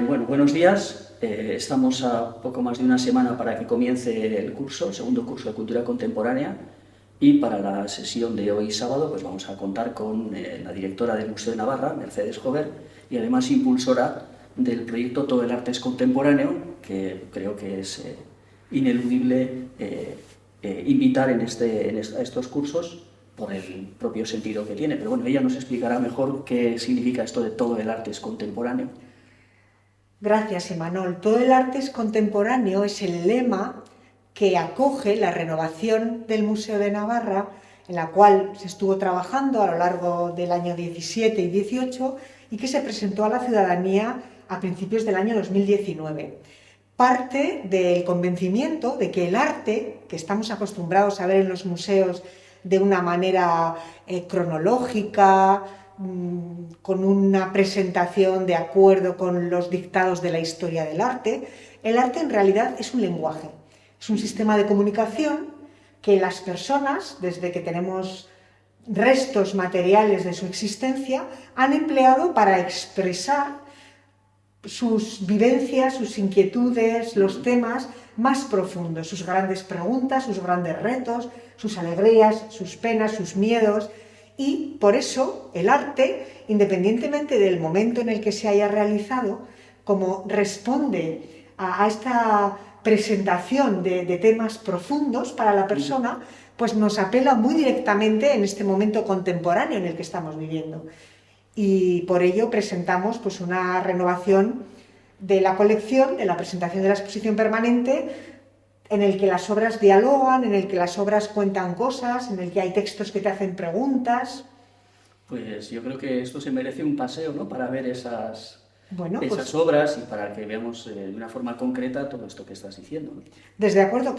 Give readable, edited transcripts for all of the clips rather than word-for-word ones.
Bueno, buenos días. Estamos a poco más de una semana para que comience el curso, el segundo curso de Cultura Contemporánea, y para la sesión de hoy sábado pues vamos a contar con la directora del Museo de Navarra, Mercedes Jover, y además impulsora del proyecto Todo el arte es contemporáneo, que creo que es ineludible invitar a estos cursos por el propio sentido que tiene. Pero bueno, ella nos explicará mejor qué significa esto de todo el arte es contemporáneo. Gracias, Imanol. Todo el arte es contemporáneo es el lema que acoge la renovación del Museo de Navarra, en la cual se estuvo trabajando a lo largo del año 17 y 18 y que se presentó a la ciudadanía a principios del año 2019. Parte del convencimiento de que el arte, que estamos acostumbrados a ver en los museos de una manera cronológica, con una presentación de acuerdo con los dictados de la historia del arte, el arte en realidad es un lenguaje, es un sistema de comunicación que las personas, desde que tenemos restos materiales de su existencia, han empleado para expresar sus vivencias, sus inquietudes, los temas más profundos, sus grandes preguntas, sus grandes retos, sus alegrías, sus penas, sus miedos. Y por eso el arte, independientemente del momento en el que se haya realizado, como responde a esta presentación de temas profundos para la persona, pues nos apela muy directamente en este momento contemporáneo en el que estamos viviendo. Y por ello presentamos pues una renovación de la colección, de la presentación de la exposición permanente, en el que las obras dialogan, en el que las obras cuentan cosas, en el que hay textos que te hacen preguntas. Pues yo creo que esto se merece un paseo, ¿no? Para ver esas obras y para que veamos de una forma concreta todo esto que estás diciendo, ¿no? Desde acuerdo,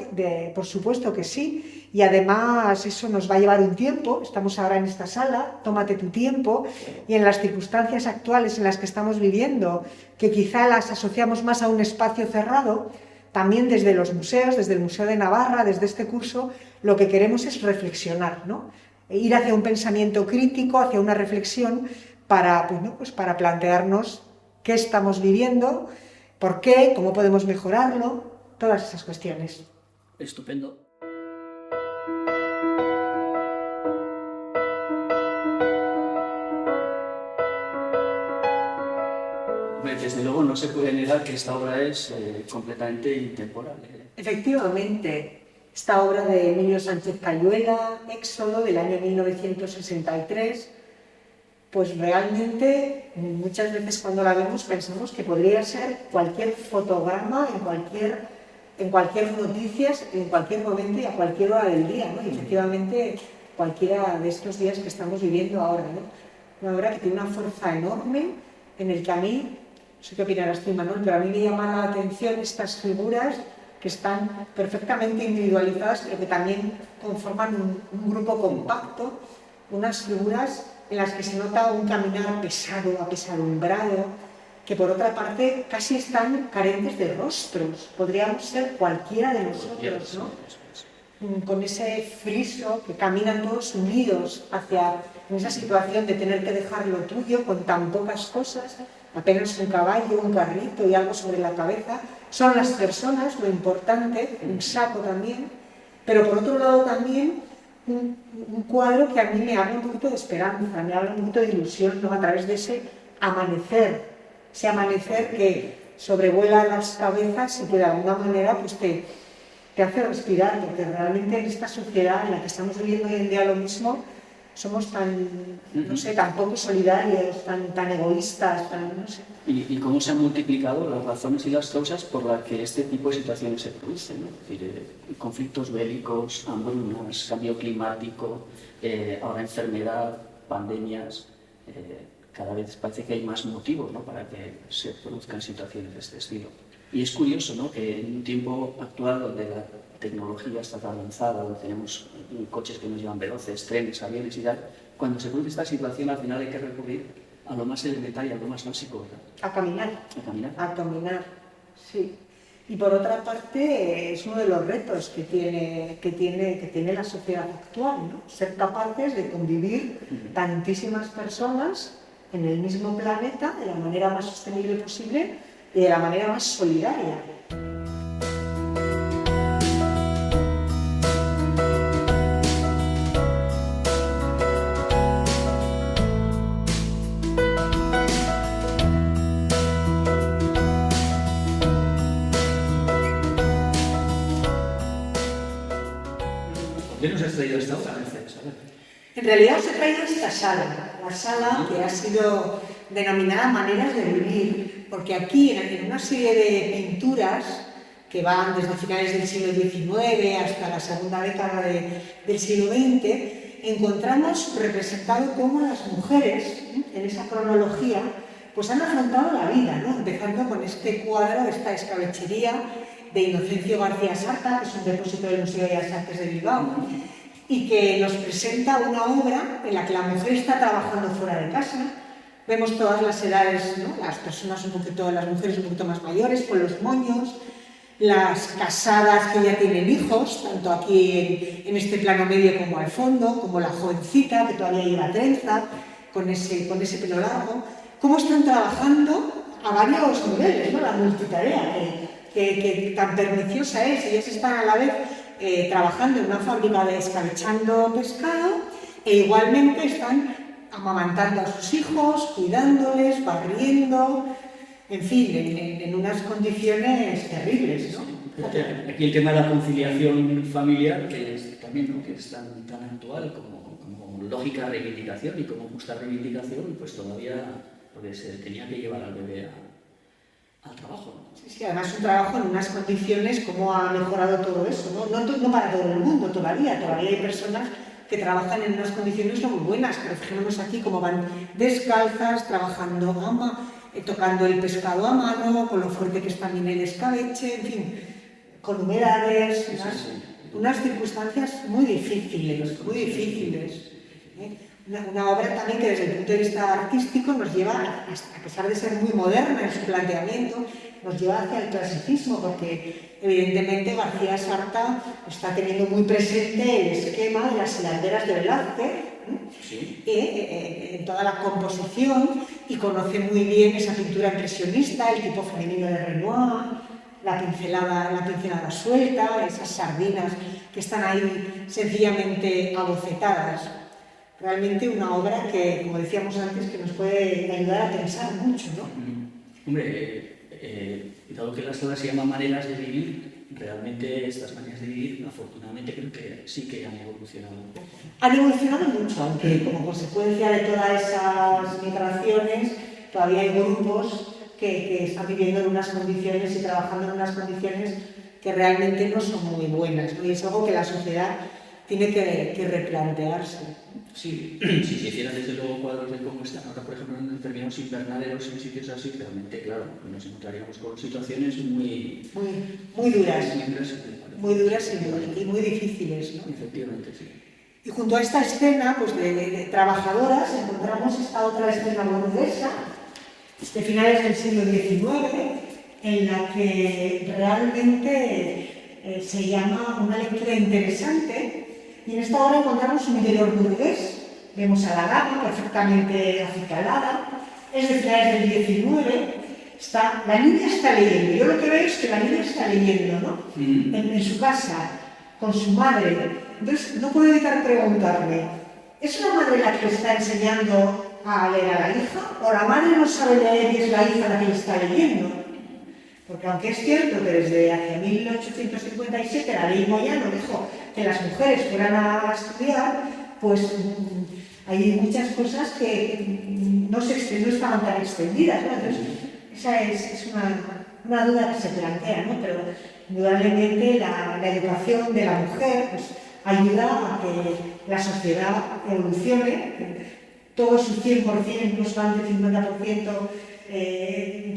por supuesto que sí, y además eso nos va a llevar un tiempo. Estamos ahora en esta sala, tómate tu tiempo, y en las circunstancias actuales en las que estamos viviendo, que quizá las asociamos más a un espacio cerrado, también desde los museos, desde el Museo de Navarra, desde este curso, lo que queremos es reflexionar, ¿no? Ir hacia un pensamiento crítico, hacia una reflexión para plantearnos qué estamos viviendo, por qué, cómo podemos mejorarlo, todas esas cuestiones. Estupendo. Desde luego no se puede negar que esta obra es completamente intemporal. Efectivamente, esta obra de Emilio Sánchez Cayuela, Éxodo, del año 1963, pues realmente muchas veces cuando la vemos pensamos que podría ser cualquier fotograma en cualquier noticias, en cualquier momento y a cualquier hora del día, ¿no? Y efectivamente cualquiera de estos días que estamos viviendo ahora, ¿no? Una obra que tiene una fuerza enorme, en el que a mí, no sé qué opinarás tú, Manuel, pero a mí me llaman la atención estas figuras que están perfectamente individualizadas, pero que también conforman un grupo compacto, unas figuras en las que se nota un caminar pesado, apesadumbrado, que por otra parte casi están carentes de rostros. Podríamos ser cualquiera de nosotros, ¿no? Con ese friso, que caminan todos unidos en esa situación de tener que dejar lo tuyo con tan pocas cosas, apenas un caballo, un carrito y algo sobre la cabeza. Son las personas lo importante, un saco también, pero por otro lado también un cuadro que a mí me habla un poquito de esperanza, me habla un poquito de ilusión, ¿no? A través de ese amanecer que sobrevuela las cabezas y que de alguna manera pues te hace respirar, porque realmente en esta sociedad en la que estamos viviendo hoy en día lo mismo, somos tan poco solidarios, tan egoístas, no sé. ¿Y cómo se han multiplicado las razones y las causas por las que este tipo de situaciones se producen, ¿no? Es decir, conflictos bélicos, hambrunas, cambio climático, ahora enfermedad, pandemias, cada vez parece que hay más motivos, ¿no?, para que se produzcan situaciones de este estilo. Y es curioso, ¿no?, que en un tiempo actual donde la tecnología está tan avanzada, donde tenemos coches que nos llevan veloces, trenes, aviones y tal, cuando se produce esta situación al final hay que recurrir a lo más elemental y a lo más básico, ¿verdad? A caminar. A caminar, sí. Y por otra parte es uno de los retos que tiene la sociedad actual, ¿no? Ser capaces de convivir tantísimas personas en el mismo planeta de la manera más sostenible posible y de la manera más solidaria. ¿Qué nos has traído esta obra, Mercedes? En realidad os he traído esta sala, la sala que ha sido denominada Maneras de Vivir, porque aquí en una serie de pinturas que van desde finales del siglo XIX hasta la segunda década del siglo XX, encontramos representado cómo las mujeres, en esa cronología, pues han afrontado la vida, ¿no? Empezando con este cuadro, esta escabechería de Inocencio García Sarta, que es un depósito del Museo de Bellas Artes de Bilbao, y que nos presenta una obra en la que la mujer está trabajando fuera de casa. Vemos todas las edades, ¿no? Las personas las mujeres un poquito más mayores, con los moños, las casadas que ya tienen hijos, tanto aquí en este plano medio como al fondo, como la jovencita que todavía lleva trenza, con ese pelo largo. Cómo están trabajando a varios niveles, ¿no? La multitarea que tan perniciosa es. Ellas están a la vez trabajando en una fábrica de escabechando pescado e igualmente están amamantando a sus hijos, cuidándoles, barriendo, en fin, en unas condiciones terribles, ¿no? Aquí el tema de la conciliación familiar, que es también, ¿no?, que es tan actual como lógica reivindicación y como justa reivindicación, pues todavía, porque se tenía que llevar al bebé al trabajo, ¿no? Sí, además un trabajo en unas condiciones, cómo ha mejorado todo eso, ¿no? No para todo el mundo todavía hay personas que trabajan en unas condiciones no muy buenas, pero fijémonos aquí cómo van descalzas, trabajando tocando el pescado a mano, con lo fuerte que es también el escabeche, en fin, con humedades, unas circunstancias muy difíciles, ¿eh? Una obra también que desde el punto de vista artístico nos lleva, a pesar de ser muy moderna en su planteamiento, nos lleva hacia el clasicismo, porque evidentemente García Sarta está teniendo muy presente el esquema de las hilanderas de Velázquez, sí, en toda la composición, y conoce muy bien esa pintura impresionista, el tipo femenino de Renoir, la pincelada suelta, esas sardinas que están ahí sencillamente abocetadas. Realmente una obra que, como decíamos antes, que nos puede ayudar a pensar mucho, ¿no? Hombre, dado que la sala se llama Maneras de Vivir, realmente estas maneras de vivir, afortunadamente, creo que sí que han evolucionado un poco. Han evolucionado mucho, aunque como consecuencia de todas esas migraciones, todavía hay grupos que están viviendo en unas condiciones y trabajando en unas condiciones que realmente no son muy buenas, ¿no? Y es algo que la sociedad tiene que replantearse. Sí, si se hicieran desde luego cuadros de cómo están ahora, por ejemplo, en determinados invernaderos, en sitios así, realmente, claro, nos encontraríamos con situaciones muy duras, muy y muy difíciles, ¿no? Efectivamente, sí. Y junto a esta escena, pues, de trabajadoras, encontramos esta otra escena burguesa, de finales del siglo XIX, en la que realmente se llama una lectura interesante. Y en esta obra encontramos un interior burgués, vemos a la dama perfectamente acicalada, es de finales del XIX, la niña está leyendo, yo lo que veo es que la niña está leyendo, ¿no? En su casa, con su madre. Entonces no puedo evitar preguntarme, ¿es la madre la que le está enseñando a leer a la hija? ¿O la madre no sabe leer y es la hija la que le está leyendo? Porque aunque es cierto que desde hacia 1857 la ley Moyano dijo que las mujeres fueran a estudiar, pues hay muchas cosas que no estaban tan extendidas, ¿no? Entonces, esa es una duda que se plantea, ¿no? Pero indudablemente la educación de la mujer pues, ayuda a que la sociedad evolucione, todo su 100%, incluso más del 50%,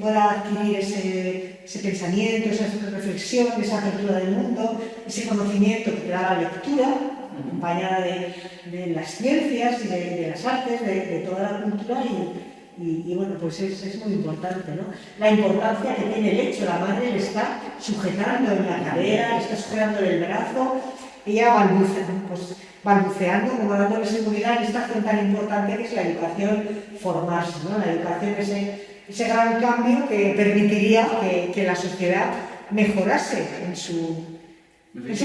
pueda adquirir ese pensamiento, esa reflexión, esa apertura del mundo, ese conocimiento que te da la lectura, acompañada de las ciencias y de las artes, de toda la cultura, y bueno, pues es muy importante, ¿no? La importancia que tiene el hecho, la madre le está sujetando en la cadera, le está sujetando en el brazo, ella balbuceando, como dándole seguridad en esta acción tan importante que es la educación formarse, ¿no? La educación, ese gran cambio que permitiría que la sociedad mejorase en su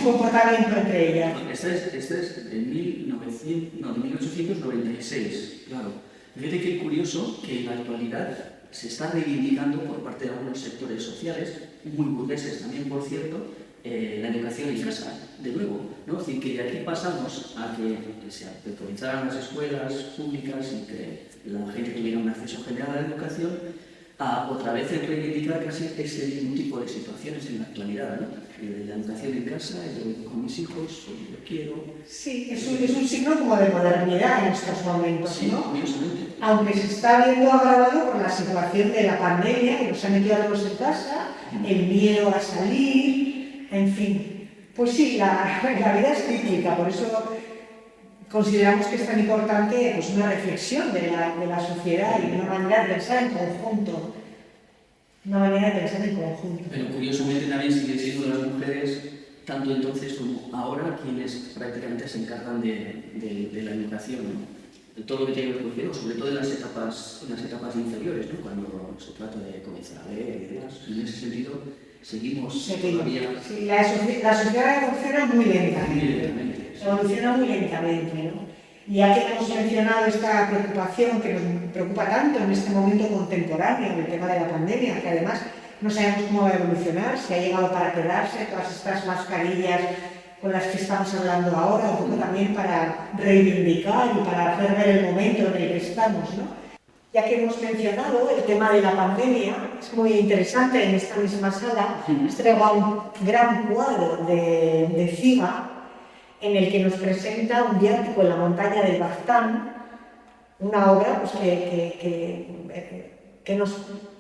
comportamiento entre ellas. Este es de 1896, claro. Fíjate qué curioso que en la actualidad se está reivindicando por parte de algunos sectores sociales, muy burgueses también, por cierto, la educación en casa, de nuevo, ¿no? Es decir, que de aquí pasamos a que se autorizaran las escuelas públicas y que la gente tuviera un acceso general a la educación, a otra vez reivindicar casi ese mismo tipo de situaciones en la actualidad, ¿no? La educación en casa, yo con mis hijos, yo quiero... Sí, es un signo como de modernidad en estos momentos, sí, ¿no? Curiosamente. Aunque se está viendo agravado por la situación de la pandemia, que nos ha metido a todos en casa, el miedo a salir, en fin. Pues sí, la vida es cíclica, por eso consideramos que es tan importante pues, una reflexión de la sociedad y una manera de pensar en conjunto. Pero curiosamente también siguen siendo las mujeres, tanto entonces como ahora, quienes prácticamente se encargan de la educación, ¿no? De todo lo que tiene que ver, sobre todo en las etapas inferiores, ¿no? Cuando se trata de comenzar a leer y demás. En ese sentido, seguimos todavía... Sí, la sociedad evoluciona muy lentamente. Sí. Evoluciona muy lentamente, ¿no? Y ya que hemos mencionado esta preocupación que nos preocupa tanto en este momento contemporáneo, el tema de la pandemia, que además no sabemos cómo va a evolucionar, si ha llegado para quedarse, todas estas mascarillas con las que estamos hablando ahora, un poco también para reivindicar y para hacer ver el momento en el que estamos, ¿no? Ya que hemos mencionado el tema de la pandemia, es muy interesante, en esta misma sala os traigo un gran cuadro de Ziga, en el que nos presenta un viático en la montaña del Baztán, una obra pues, que nos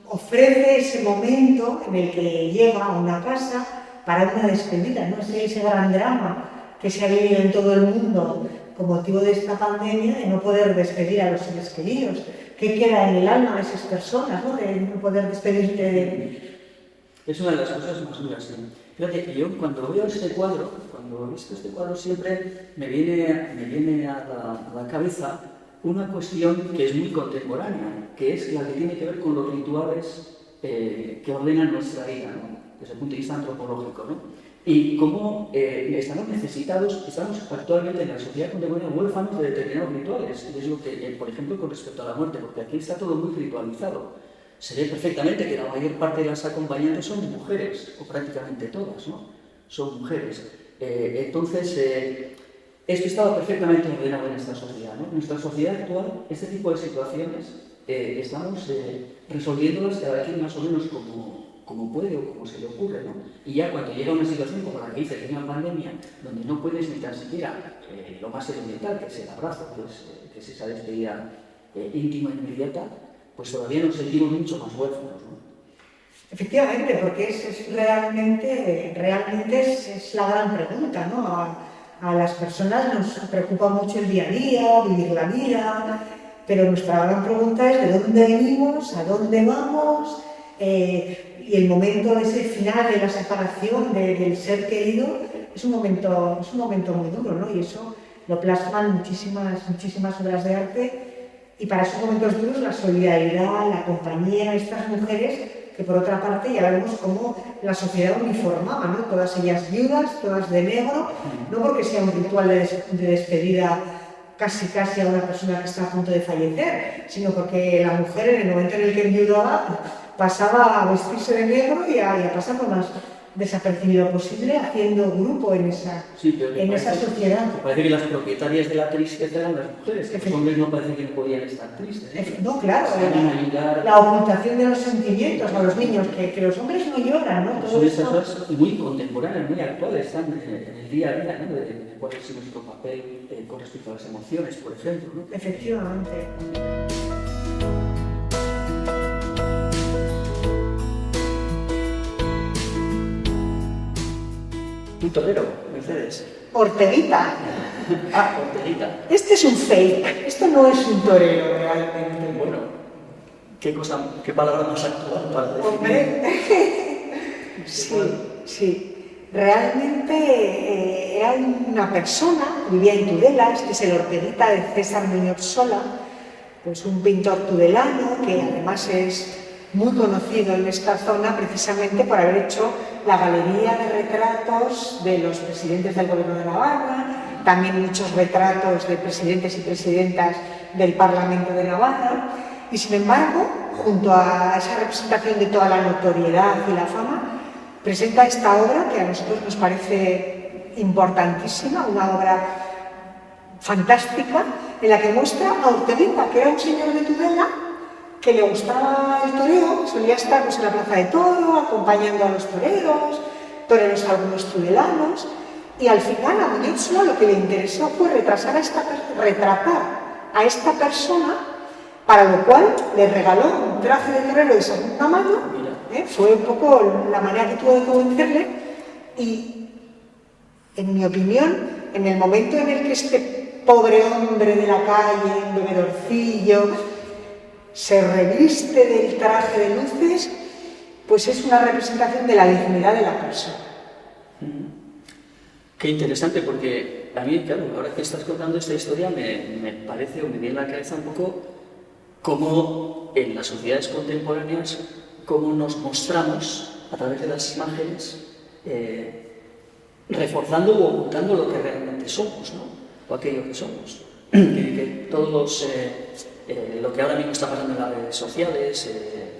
ofrece ese momento en el que llega a una casa para una despedida, ¿no? Ese gran drama que se ha vivido en todo el mundo con motivo de esta pandemia, de no poder despedir a los seres queridos. ¿Qué queda en el alma de esas personas, ¿no? De no poder despedirte de... Es una de las cosas más duras. ¿Sí? Fíjate que yo cuando veo este cuadro, siempre me viene a la cabeza una cuestión que es muy contemporánea, que es la que tiene que ver con los rituales que ordenan nuestra vida, ¿no? Desde el punto de vista antropológico, ¿no? Y cómo estamos actualmente en la sociedad contemporánea huérfanos de determinados rituales. Es lo que, por ejemplo, con respecto a la muerte, porque aquí está todo muy ritualizado. Se ve perfectamente que la mayor parte de las acompañantes son mujeres, o prácticamente todas, ¿no? Son mujeres. Entonces, esto estaba perfectamente ordenado en esta sociedad, ¿no? En nuestra sociedad actual, este tipo de situaciones estamos resolviéndolas cada quien más o menos como puede o como se le ocurre, ¿no? Y ya cuando llega una situación como la que dice, que es una pandemia, donde no puedes ni tan siquiera lo más elemental, que es el abrazo, que es esa despedida íntima e inmediata, pues todavía nos sentimos mucho más huérfanos, ¿no? Efectivamente, porque realmente es la gran pregunta, ¿no? A las personas nos preocupa mucho el día a día, vivir la vida, pero nuestra gran pregunta es de dónde venimos, a dónde vamos, y el momento ese final de la separación del ser querido es un momento muy duro, ¿no? Y eso lo plasman muchísimas obras de arte. Y para esos momentos duros la solidaridad, la compañía, estas mujeres que por otra parte ya vemos cómo la sociedad uniformaba, ¿no? Todas ellas viudas, todas de negro, no porque sea un ritual de despedida casi a una persona que está a punto de fallecer, sino porque la mujer en el momento en el que enviudaba pasaba a vestirse de negro y a pasar lo más desapercibido posible, haciendo grupo en esa sociedad. Parece que las propietarias de la tristeza eran las mujeres, que los hombres no parece que podían estar tristes, ¿eh? No, claro, la ocultación de los sentimientos a los niños, que los hombres no lloran, ¿no? Son estas cosas muy contemporáneas, muy actuales, están en el día a día, ¿no? De cuál es nuestro papel con respecto a las emociones, por ejemplo, ¿no? Efectivamente. Un torero, Mercedes. Orteguita. Ah, Orteguita. Este es un fake, esto no es un torero realmente. Bueno, qué palabra más actual para decir. Hombre, sí. Realmente era una persona, vivía en Tudela, este es el Orteguita de César Muñoz Sola, pues un pintor tudelano que además es muy conocido en esta zona precisamente por haber hecho la galería de retratos de los presidentes del Gobierno de Navarra, también muchos retratos de presidentes y presidentas del Parlamento de Navarra, y sin embargo, junto a esa representación de toda la notoriedad y la fama, presenta esta obra que a nosotros nos parece importantísima, una obra fantástica, en la que muestra a Orteguita, que era un señor de Tudela que le gustaba el toreo, solía estar pues, en la plaza de toro, acompañando a los toreros algunos tudelanos, y al final a Muñoz Sola lo que le interesó fue retratar a esta persona, para lo cual le regaló un traje de torero de segunda mano, fue un poco la manera que tuvo de convencerle, y en mi opinión, en el momento en el que este pobre hombre de la calle, un bebedorcillo, se reviste del traje de luces, pues es una representación de la dignidad de la persona. Qué interesante, porque a mí, claro, ahora que estás contando esta historia, me parece o me viene a la cabeza un poco cómo en las sociedades contemporáneas, cómo nos mostramos a través de las imágenes, reforzando o ocultando lo que realmente somos, ¿no? O aquello que somos. Que todos lo que ahora mismo está pasando en las redes sociales,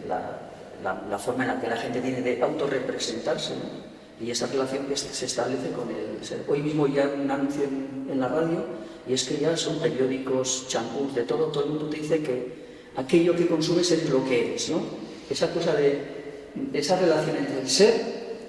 la forma en la que la gente tiene de autorrepresentarse, ¿no? Y esa relación que se establece con el ser. Hoy mismo ya un anuncio en la radio, y es que ya son periódicos, champús, de todo el mundo te dice que aquello que consumes es lo que eres, ¿no? Esa cosa esa relación entre el ser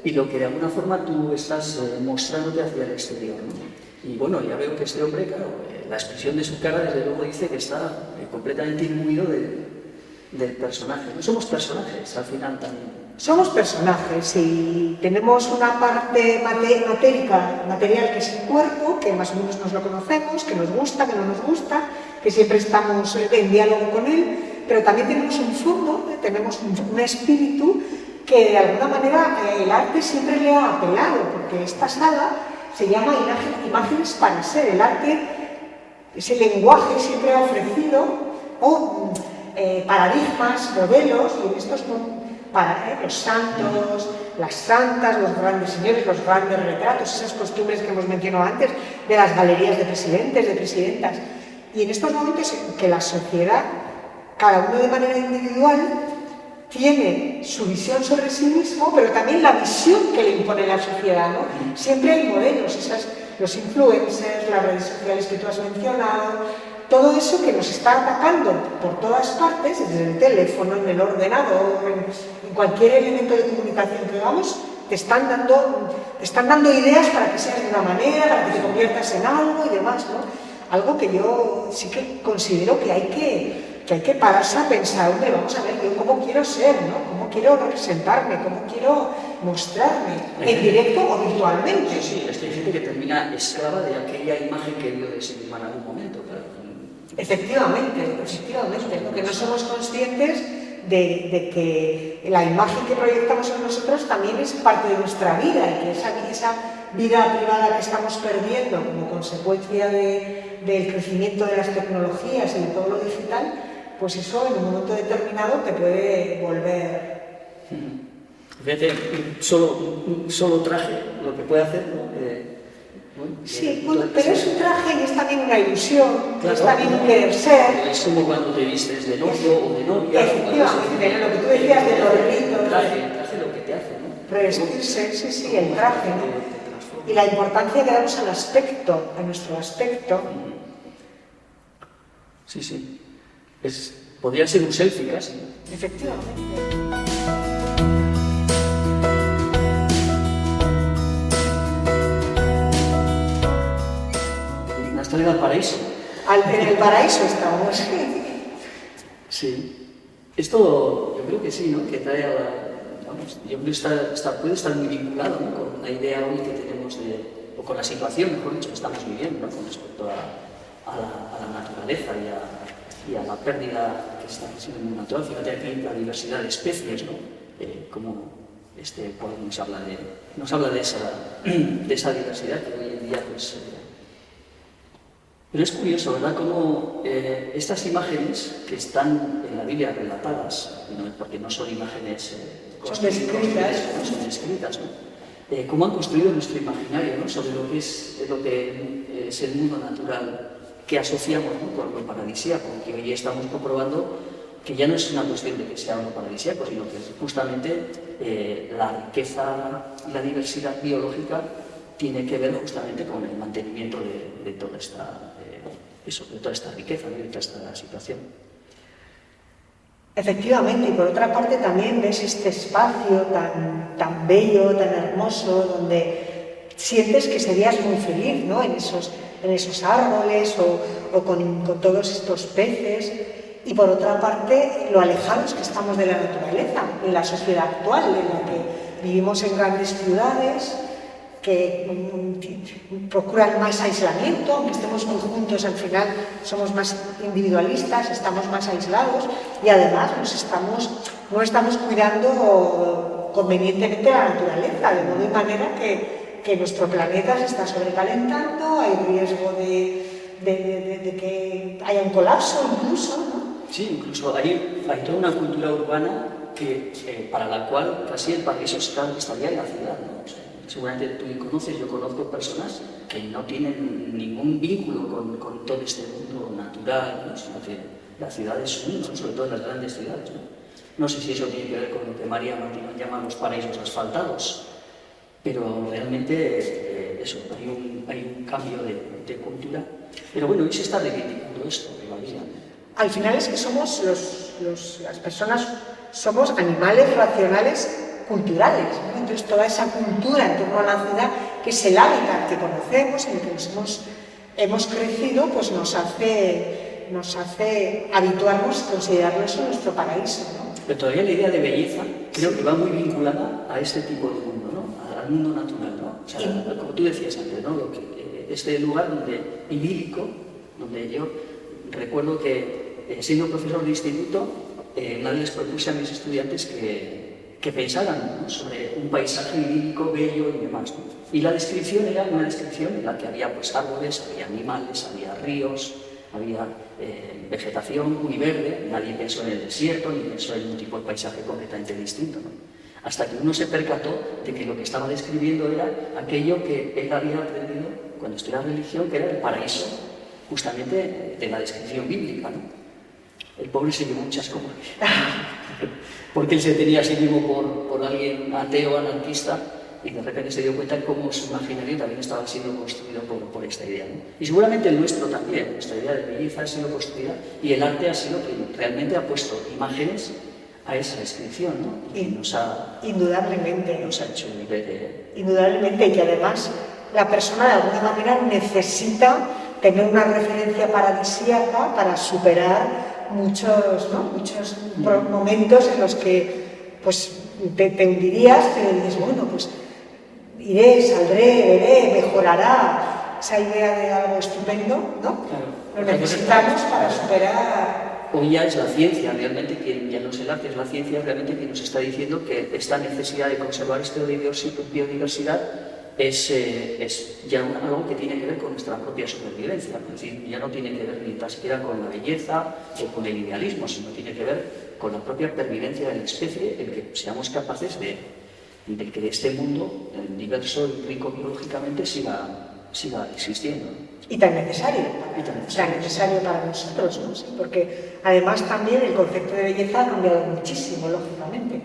y lo que de alguna forma tú estás mostrándote hacia el exterior, ¿no? Y bueno, ya veo que este hombre, claro, la expresión de su cara desde luego dice que está completamente imbuido del personaje. No somos personajes al final también. Somos personajes y tenemos una parte material que es el cuerpo, que más o menos nos lo conocemos, que nos gusta, que no nos gusta, que siempre estamos en diálogo con él, pero también tenemos un fondo, tenemos un espíritu que de alguna manera el arte siempre le ha apelado, porque esta sala se llama Imágenes para Ser. El arte, ese lenguaje siempre ha ofrecido paradigmas, modelos, y en estos los santos, las santas, los grandes señores, los grandes retratos, esas costumbres que hemos mencionado antes, de las galerías de presidentes, de presidentas. Y en estos momentos en que la sociedad, cada uno de manera individual, tiene su visión sobre sí mismo, pero también la visión que le impone la sociedad, ¿no? Siempre hay modelos, los influencers, las redes sociales que tú has mencionado, todo eso que nos está atacando por todas partes, desde el teléfono, en el ordenador, en cualquier elemento de comunicación que hagamos, te están dando ideas para que seas de una manera, para que te conviertas en algo y demás, ¿no? Algo que yo sí que considero que hay que pararse a pensar, hombre, vamos a ver, yo cómo quiero ser, ¿no? Cómo quiero representarme, cómo quiero mostrarme, en directo o virtualmente. Sí, hay gente que termina esclava de aquella imagen que vio de sí misma en algún momento, claro. Efectivamente, porque no somos conscientes de que la imagen que proyectamos en nosotros también es parte de nuestra vida, y que esa vida privada que estamos perdiendo como consecuencia del crecimiento de las tecnologías y de todo lo digital, pues eso en un momento determinado te puede volver. Fíjate, un solo traje lo que puede hacer, ¿no? Sí, pero es un traje y es también una ilusión, claro, es también un querer ser. Es como cuando te vistes de novio o de novia. Efectivamente, lo que tú decías de torrito. El traje lo que te hace, ¿no? Revestirse, sí, el traje, ¿no? Y la importancia que damos al aspecto, a nuestro aspecto. Sí. Podría ser un selfie casi. Efectivamente. Has traído al paraíso. En el paraíso estamos. Sí. Esto yo creo que sí, ¿no? Que trae a la... Vamos, yo creo que puede estar muy vinculado, ¿no? Con la idea hoy que tenemos o con la situación, mejor dicho, que estamos viviendo, ¿no? Con respecto a la naturaleza y a la pérdida que está siendo natural. Fíjate aquí la diversidad de especies, ¿no? este poema nos habla de esa diversidad que hoy en día pues... Pero es curioso, ¿verdad?, cómo estas imágenes que están en la Biblia relatadas, porque no son imágenes son descritas, ¿no? Cómo han construido nuestro imaginario, ¿no?, sobre lo que es el mundo natural que asociamos, ¿no?, con lo paradisíaco, que hoy estamos comprobando que ya no es una cuestión de que sea uno paradisíaco, sino que justamente la riqueza y la diversidad biológica tiene que ver justamente con el mantenimiento de toda esta riqueza, ¿no?, de toda esta situación. Efectivamente, y por otra parte también ves este espacio tan bello, tan hermoso, donde sientes que serías muy feliz, ¿no?, en esos árboles o con todos estos peces. Y por otra parte, lo alejados que estamos de la naturaleza, en la sociedad actual, en la que vivimos en grandes ciudades, que procuran más aislamiento, aunque estemos muy juntos, al final somos más individualistas, estamos más aislados y además no estamos cuidando convenientemente la naturaleza, de modo y manera que nuestro planeta se está sobrecalentando, hay riesgo de que haya un colapso incluso, ¿no? Sí, incluso hay toda una cultura urbana para la cual casi el paraíso estaría en la ciudad, ¿no? O sea, seguramente tú conoces, yo conozco personas que no tienen ningún vínculo con todo este mundo natural, ¿no?, sino que las ciudades son, sobre todo en las grandes ciudades, ¿no? No sé si eso tiene que ver con lo que María Martín llama los paraísos asfaltados, pero realmente hay un cambio de cultura. Pero bueno, hoy se está reivindicando esto todavía, ¿no? Al final es que somos las personas somos animales racionales culturales, ¿no? Entonces toda esa cultura en torno a la ciudad, que es el hábitat que conocemos, en el que hemos crecido, pues nos hace habituarnos a considerarlo eso nuestro paraíso, ¿no? Pero todavía la idea de belleza creo que va muy vinculada a este tipo de mundo, ¿no?, al mundo natural, ¿no? O sea, como tú decías antes, ¿no?, este lugar idílico, donde yo recuerdo que siendo profesor de instituto, una vez les propuse a mis estudiantes que pensaran, ¿no?, sobre un paisaje idílico, bello y demás, ¿no? Y la descripción era una descripción en la que había pues árboles, había animales, había ríos, había vegetación muy verde. Nadie pensó en el desierto ni pensó en un tipo de paisaje completamente distinto, ¿no? Hasta que uno se percató de que lo que estaba describiendo era aquello que él había aprendido cuando estudiaba religión, que era el paraíso, justamente de la descripción bíblica, ¿no? El pobre se llevó muchas comas, porque él se tenía a sí mismo por alguien ateo, anarquista, y de repente se dio cuenta de cómo su imaginario también estaba siendo construido por esta idea, ¿no? Y seguramente el nuestro también, esta idea de belleza ha sido construida, y el arte ha sido que realmente ha puesto imágenes a esa descripción, ¿no? Y Indudablemente. Nos ha hecho ver... Indudablemente, y que además la persona de alguna manera necesita tener una referencia paradisíaca para superar muchos momentos en los que pues te hundirías, pero dices, bueno, pues iré, saldré, veré, mejorará. Esa idea de algo estupendo, ¿no? Claro. Lo necesitamos para superar. Hoy ya es la ciencia realmente quien, ya no es el arte, es la ciencia realmente quien nos está diciendo que esta necesidad de conservar esta biodiversidad es ya algo que tiene que ver con nuestra propia supervivencia. Es decir, ya no tiene que ver ni tan siquiera con la belleza o con el idealismo, sino tiene que ver con la propia pervivencia de la especie, el que seamos capaces de que este mundo diverso y rico biológicamente siga existiendo. Y tan necesario para nosotros, ¿no? Sí, porque además también el concepto de belleza ha cambiado muchísimo, lógicamente.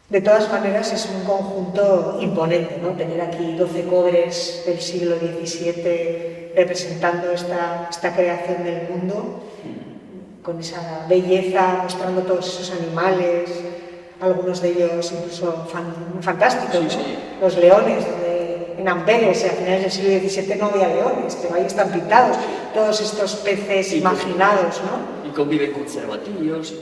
De todas maneras es un conjunto imponente, ¿no? Tener aquí 12 cobres del siglo XVII representando esta creación del mundo, con esa belleza, mostrando todos esos animales, algunos de ellos incluso fantásticos, ¿no? Sí. Los leones, en Amberes, a finales del siglo XVII no había leones, pero ahí están pintados todos estos peces imaginados, ¿no? Y conviven con cervatillos.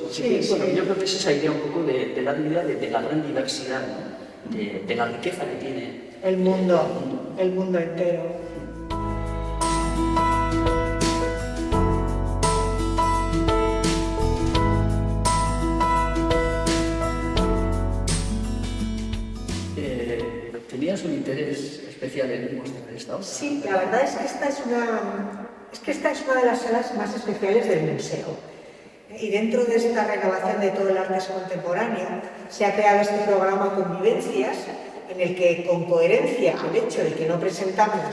Bueno, yo creo que es esa idea un poco de la idea de la gran diversidad, ¿no? de la riqueza que tiene el mundo entero. tenías un interés especial en mostrar esta obra. Sí, la verdad es que esta es una de las salas más especiales del museo. Y dentro de esta renovación de todo el arte contemporáneo se ha creado este programa Convivencias, en el que, con coherencia al hecho de que no presentamos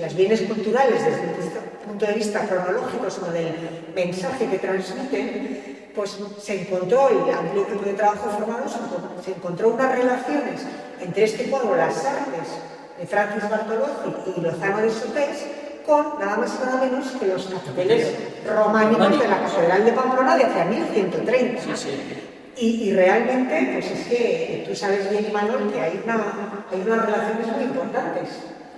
las bienes culturales desde un punto de vista cronológico, sino del mensaje que transmiten, pues se encontró, el amplio grupo de trabajo formado, se encontró unas relaciones entre este cuadro, Las Artes, de Francis Bartolozzi y Lozano de Sotés, con nada más y nada menos que los capiteles románicos de la Catedral de Pamplona de hacia 1130. Sí, sí. Y realmente, pues es que tú sabes bien, Imanol, que hay unas relaciones muy importantes.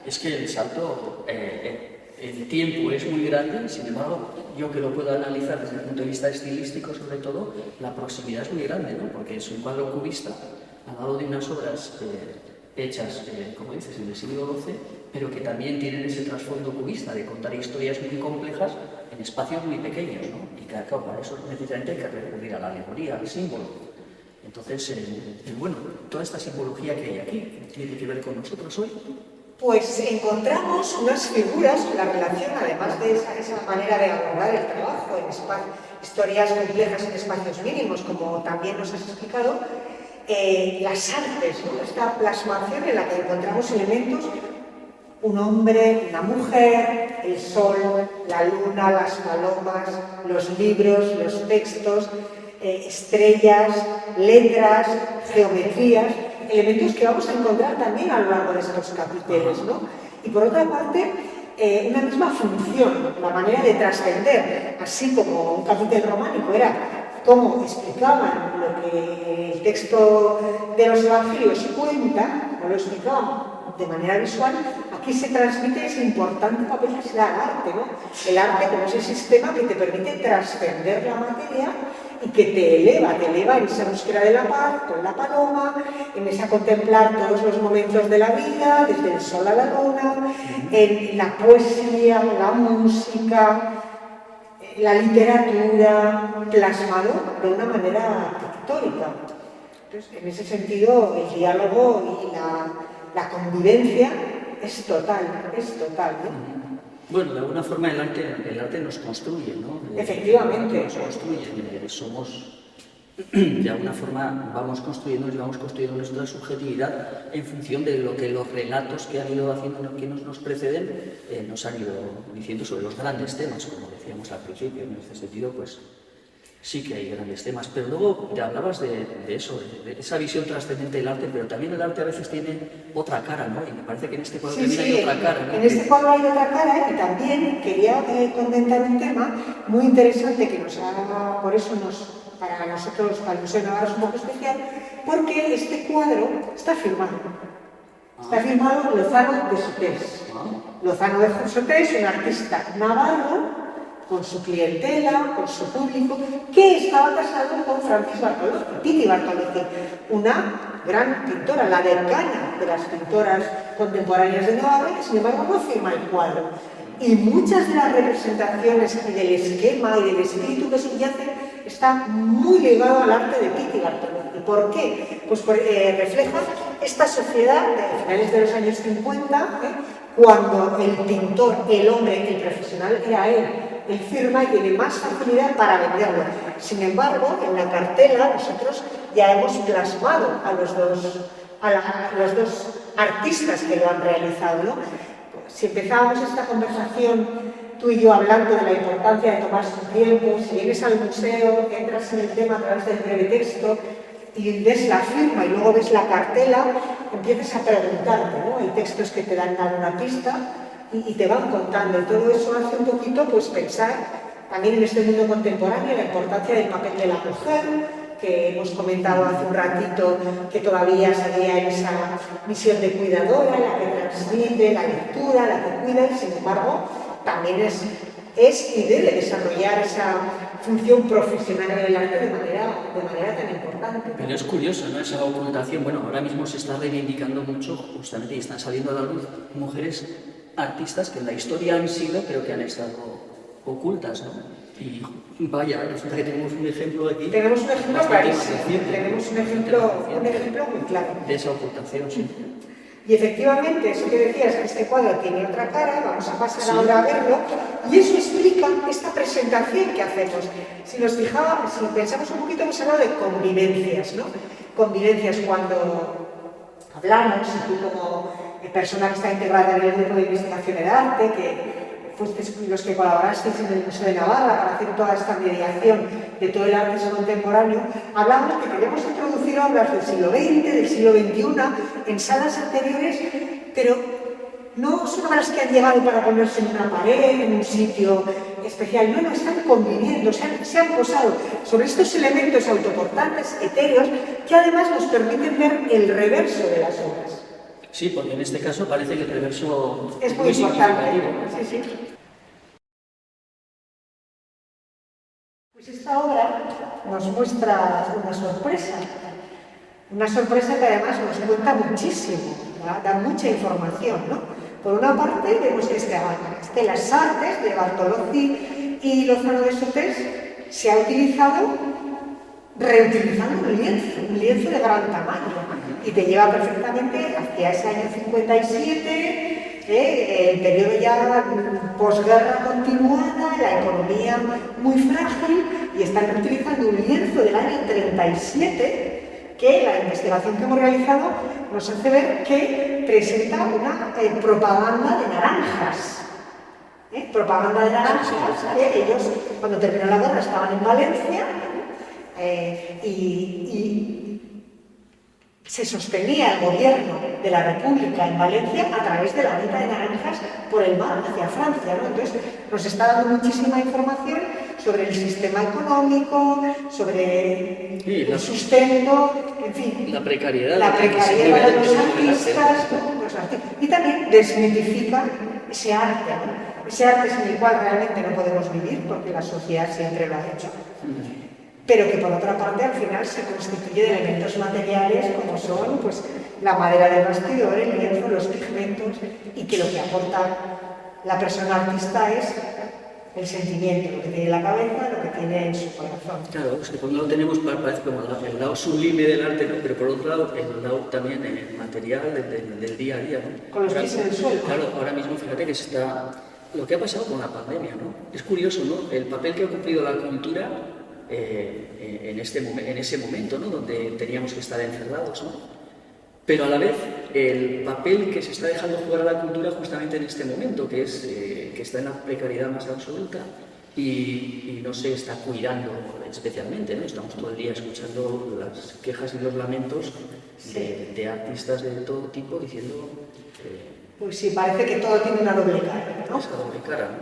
Es que el salto, el tiempo es muy grande, sin embargo, yo que lo puedo analizar desde el punto de vista estilístico, sobre todo, la proximidad es muy grande, ¿no? Porque es un cuadro cubista, al lado de unas obras hechas, como dices, en el siglo XII, pero que también tienen ese trasfondo cubista de contar historias muy complejas en espacios muy pequeños, ¿no? Y claro, para eso necesariamente hay que recurrir a la alegoría, al símbolo. Entonces, bueno, toda esta simbología que hay aquí, ¿qué tiene que ver con nosotros hoy? Pues encontramos unas figuras, la relación, además de esa manera de abordar el trabajo en historias complejas en espacios mínimos, como también nos has explicado, las artes, ¿no? Esta plasmación en la que encontramos elementos, un hombre, una mujer, el sol, la luna, las palomas, los libros, los textos, estrellas, letras, geometrías, elementos que vamos a encontrar también a lo largo de estos capiteles, ¿no? Y por otra parte, una misma función, la manera de trascender, así como un capitel románico era cómo explicaban lo que el texto de los evangelios cuenta, no lo explicaban de manera visual, aquí se transmite ese importante papel que se da al arte, ¿no? El arte como ese sistema que te permite trascender la materia y que te eleva en esa búsqueda de la paz, con la paloma, en esa contemplar todos los momentos de la vida, desde el sol a la luna, en la poesía, la música, la literatura, plasmado de una manera pictórica. Entonces, en ese sentido, el diálogo y la convivencia es total, ¿no? Bueno, de alguna forma el arte nos construye, ¿no? Efectivamente. Nos construye, somos, de alguna forma, vamos construyendo nuestra subjetividad en función de lo que los relatos que han ido haciendo, que nos preceden, nos han ido diciendo sobre los grandes temas, como decíamos al principio. En ese sentido, pues sí que hay grandes temas, pero luego te hablabas de eso, de esa visión trascendente del arte, pero también el arte a veces tiene otra cara, ¿no? Y me parece que en este cuadro también hay otra cara, ¿no? En este cuadro hay otra cara, y también quería comentar un tema muy interesante que por eso para nosotros, para el Museo de Navarra es un poco especial, porque este cuadro está firmado. Está firmado Lozano de Sotés. Lozano de Sotés, un artista navarro, con su clientela, con su público, que estaba casado con Francis Bartolozzi, Titi Bartolozzi, una gran pintora, la decana de las pintoras contemporáneas de Navarra, que sin embargo no firma el cuadro. Y muchas de las representaciones y del esquema y del espíritu que subyace está muy ligado al arte de Titi Bartolozzi. ¿Por qué? Pues refleja esta sociedad de finales de los años 50, cuando el pintor, el hombre, el profesional era él firma y tiene más facilidad para venderlo. Sin embargo, en la cartela nosotros ya hemos plasmado a los dos artistas que lo han realizado, ¿no? Si empezábamos esta conversación tú y yo hablando de la importancia de tomarse un tiempo, si vienes al museo, entras en el tema a través del breve texto y ves la firma y luego ves la cartela, empiezas a preguntarte, ¿no? Hay textos que te dan una pista y te van contando, y todo eso hace un poquito pues pensar también en este mundo contemporáneo la importancia del papel de la mujer, que hemos comentado hace un ratito que todavía salía en esa misión de cuidadora, la que transmite la lectura, la que cuida, y sin embargo también es y debe desarrollar esa función profesional en el arte de manera tan importante. Pero es curioso, ¿no? Esa ocultación. Bueno, ahora mismo se está reivindicando mucho, justamente, y están saliendo a la luz mujeres artistas que en la historia han sido, pero que han estado ocultas, ¿no? Y vaya, resulta que tenemos un ejemplo aquí. Tenemos un ejemplo bastante clarísimo, más reciente, tenemos un ejemplo muy claro. de esa ocultación, sí. Y efectivamente, eso que decías, que este cuadro tiene otra cara, vamos a pasar ahora a verlo, y eso explica esta presentación que hacemos. Si nos fijamos, si pensamos un poquito, hemos hablado de convivencias, ¿no? Convivencias cuando hablamos, y tú como persona que está integrada en el grupo de investigación de arte, que fuisteis los que colaborasteis en el Museo de Navarra para hacer toda esta mediación de todo el arte contemporáneo, hablamos que queríamos introducir obras del siglo XX, del siglo XXI, en salas anteriores, pero no son obras que han llegado para ponerse en una pared, en un sitio especial, no, están conviviendo, se han posado sobre estos elementos autoportantes, etéreos, que además nos permiten ver el reverso de las obras. Sí, porque en este caso parece que el reverso es muy importante. Sí. Pues esta obra nos muestra una sorpresa que además nos cuenta muchísimo, da mucha información, ¿no? Por una parte vemos que Las Artes de Bartolozzi y Lozano de Sotés se ha utilizado reutilizando un lienzo de gran tamaño, y te lleva perfectamente hacia ese año 57, el periodo ya posguerra continuada, la economía muy frágil, y están utilizando un lienzo del año 37 que la investigación que hemos realizado nos hace ver que presenta una propaganda de naranjas. Propaganda de naranjas, que ellos cuando terminó la guerra estaban en Valencia, y se sostenía el gobierno de la República en Valencia a través de la venta de naranjas por el mar hacia Francia, ¿no? Entonces nos está dando muchísima información sobre el sistema económico, sobre el sustento, en fin, la precariedad de los artistas, ¿no? Y también desmitifica ese arte, ¿no? Ese arte sin el cual realmente no podemos vivir, porque la sociedad siempre lo ha hecho, pero que por otra parte al final se constituye de elementos materiales como son pues, la madera del bastidor, el lienzo, los pigmentos, y que lo que aporta la persona artista es el sentimiento, lo que tiene en la cabeza, lo que tiene en su corazón. Claro, es que por un lado tenemos parece como el lado sublime del arte, ¿no? Pero por otro lado el lado también material del día a día, ¿no? Con los pies en el suelo. Claro, ahora mismo fíjate que lo que ha pasado con la pandemia, ¿no? Es curioso, ¿no? El papel que ha cumplido la cultura en ese momento, ¿no? Donde teníamos que estar encerrados, ¿no? Pero a la vez el papel que se está dejando jugar a la cultura justamente en este momento, que está en la precariedad más absoluta y no se está cuidando especialmente, ¿no? Estamos todo el día escuchando las quejas y los lamentos de artistas de todo tipo diciendo... pues sí, parece que todo tiene una doble cara, ¿no? Esa doble cara, ¿no?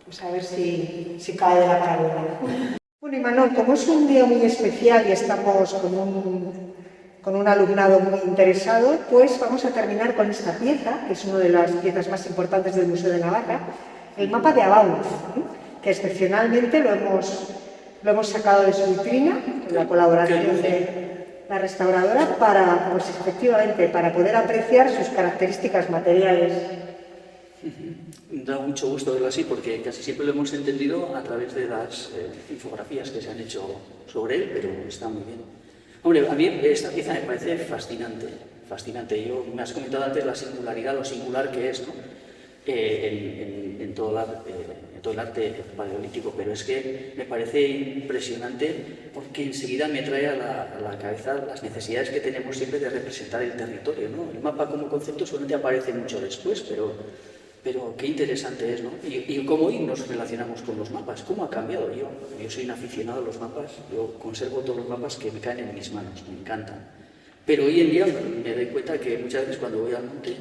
Pues a ver si cae de la cara buena. Bueno, Imanol, como es un día muy especial y estamos con un alumnado muy interesado, pues vamos a terminar con esta pieza, que es una de las piezas más importantes del Museo de Navarra, el mapa de Abauz, que excepcionalmente lo hemos sacado de su vitrina, con la colaboración de la restauradora, pues efectivamente, para poder apreciar sus características materiales. Da mucho gusto verlo así porque casi siempre lo hemos entendido a través de las infografías que se han hecho sobre él, pero está muy bien. Hombre, a mí esta pieza me parece fascinante. Me has comentado antes la singularidad, lo singular que es, ¿no? en todo el arte paleolítico, pero es que me parece impresionante porque enseguida me trae a la cabeza las necesidades que tenemos siempre de representar el territorio, ¿no? El mapa como concepto solamente aparece mucho después, pero qué interesante es, ¿no? Y cómo hoy nos relacionamos con los mapas, cómo ha cambiado. Yo soy un aficionado a los mapas, yo conservo todos los mapas que me caen en mis manos, me encantan. Pero hoy en día me doy cuenta que muchas veces cuando voy al monte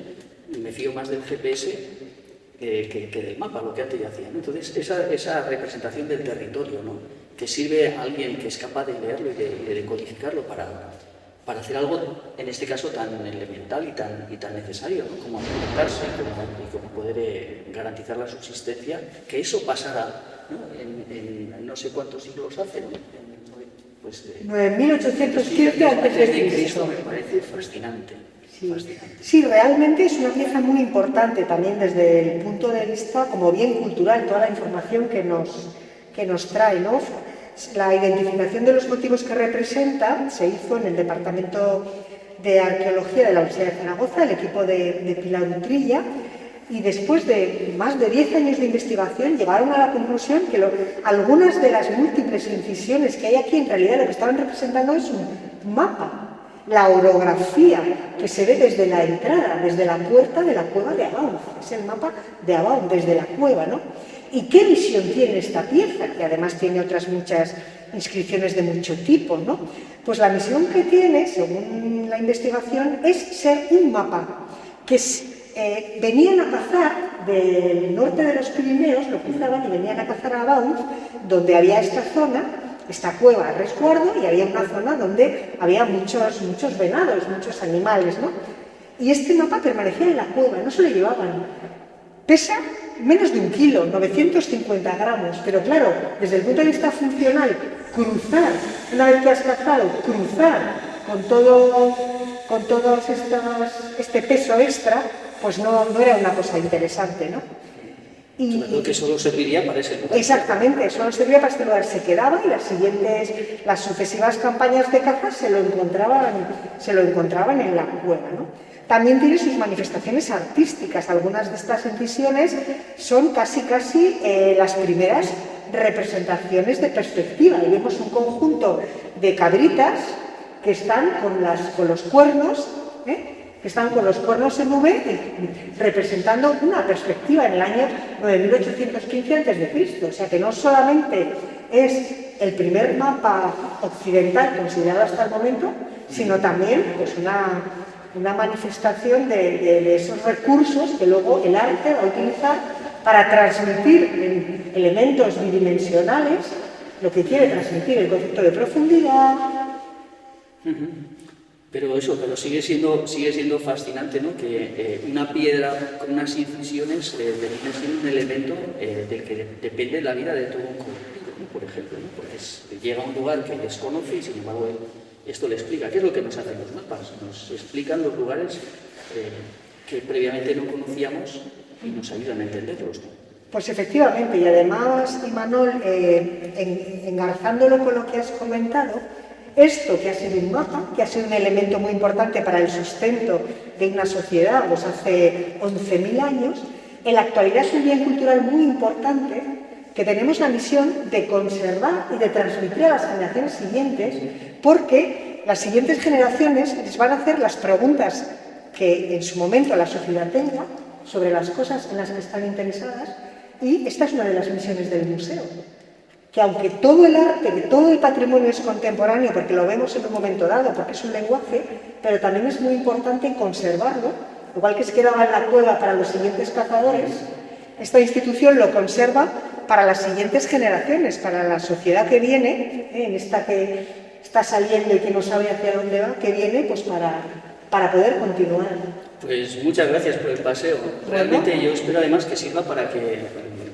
me fío más del GPS que del mapa, lo que antes ya hacía, ¿no? Entonces, esa representación del territorio, ¿no? Que sirve a alguien que es capaz de leerlo y de decodificarlo para hacer algo, en este caso, tan elemental y tan necesario, ¿no? Como alimentarse y como poder garantizar la subsistencia, que eso pasara, ¿no? En no sé cuántos siglos hace, ¿no? Pues, 1815 a.C. me parece fascinante. Sí, realmente es una pieza muy importante también desde el punto de vista como bien cultural, toda la información que que nos trae, ¿no? La identificación de los motivos que representa se hizo en el Departamento de Arqueología de la Universidad de Zaragoza, el equipo de Pilar Utrilla, y después de más de 10 años de investigación llegaron a la conclusión que algunas de las múltiples incisiones que hay aquí en realidad lo que estaban representando es un mapa, la orografía que se ve desde la entrada, desde la puerta de la cueva de Abaun, es el mapa de Abaun desde la cueva, ¿no? ¿Y qué visión tiene esta pieza? Que además tiene otras muchas inscripciones de mucho tipo, ¿no? Pues la misión que tiene, según la investigación, es ser un mapa que venían a cazar del norte de los Pirineos, lo cruzaban y venían a cazar a Abaun, donde había esta zona, esta cueva a resguardo, y había una zona donde había muchos venados, muchos animales, ¿no? Y este mapa permanecía en la cueva, no se lo llevaban. Pesa menos de 1 kilo, 950 gramos, pero claro, desde el punto de vista funcional, cruzar, una vez que has cazado, cruzar con todo este peso extra, pues no era una cosa interesante, ¿no? Y sobre todo que solo serviría para ese lugar. Exactamente, solo servía para este lugar. Se quedaba y las sucesivas campañas de caza se lo encontraban en la cueva, ¿no? También tiene sus manifestaciones artísticas. Algunas de estas incisiones son casi las primeras representaciones de perspectiva. Y vemos un conjunto de cabritas que están con los cuernos, que están con los cuernos en V, representando una perspectiva en el año 9815 a.C. O sea que no solamente es el primer mapa occidental considerado hasta el momento, sino también pues, una manifestación de esos recursos que luego el arte va a utilizar para transmitir en elementos bidimensionales lo que quiere transmitir el concepto de profundidad. Pero sigue siendo fascinante, ¿no? Que una piedra con unas incisiones termine siendo un elemento del que depende la vida de todo un colectivo, ¿no? Por ejemplo, ¿no? Porque llega a un lugar que desconoce y sin embargo esto le explica. ¿Qué es lo que nos hacen los mapas? Nos explican los lugares que previamente no conocíamos y nos ayudan a entenderlos, ¿no? Pues efectivamente, y además, Imanol, engarzándolo con lo que has comentado, esto que ha sido un mapa, que ha sido un elemento muy importante para el sustento de una sociedad pues hace 11.000 años, en la actualidad es un bien cultural muy importante que tenemos la misión de conservar y de transmitir a las generaciones siguientes, porque las siguientes generaciones les van a hacer las preguntas que en su momento la sociedad tenga sobre las cosas en las que están interesadas, y esta es una de las misiones del museo. Que aunque todo el arte, que todo el patrimonio es contemporáneo, porque lo vemos en un momento dado, porque es un lenguaje, pero también es muy importante conservarlo, igual que se quedaba en la cueva para los siguientes cazadores, esta institución lo conserva para las siguientes generaciones, para la sociedad que viene, en esta que está saliendo y que no sabe hacia dónde va, que viene pues para poder continuar. Pues muchas gracias por el paseo. Realmente yo espero además que sirva para que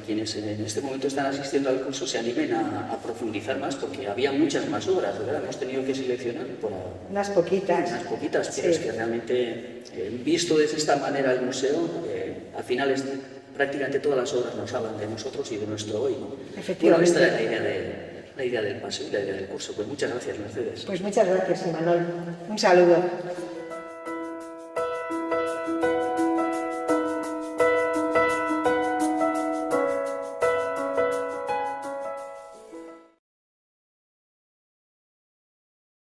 quienes en este momento están asistiendo al curso se animen a profundizar más, porque había muchas más obras, ¿verdad? Hemos tenido que seleccionar por unas poquitas, pero sí. Es que realmente, visto desde esta manera el museo, al final prácticamente todas las obras nos hablan de nosotros y de nuestro hoy, ¿no? Efectivamente. Bueno, esta es la idea del paseo y la idea del curso. Pues muchas gracias, Mercedes. Pues muchas gracias, Imanol. Un saludo.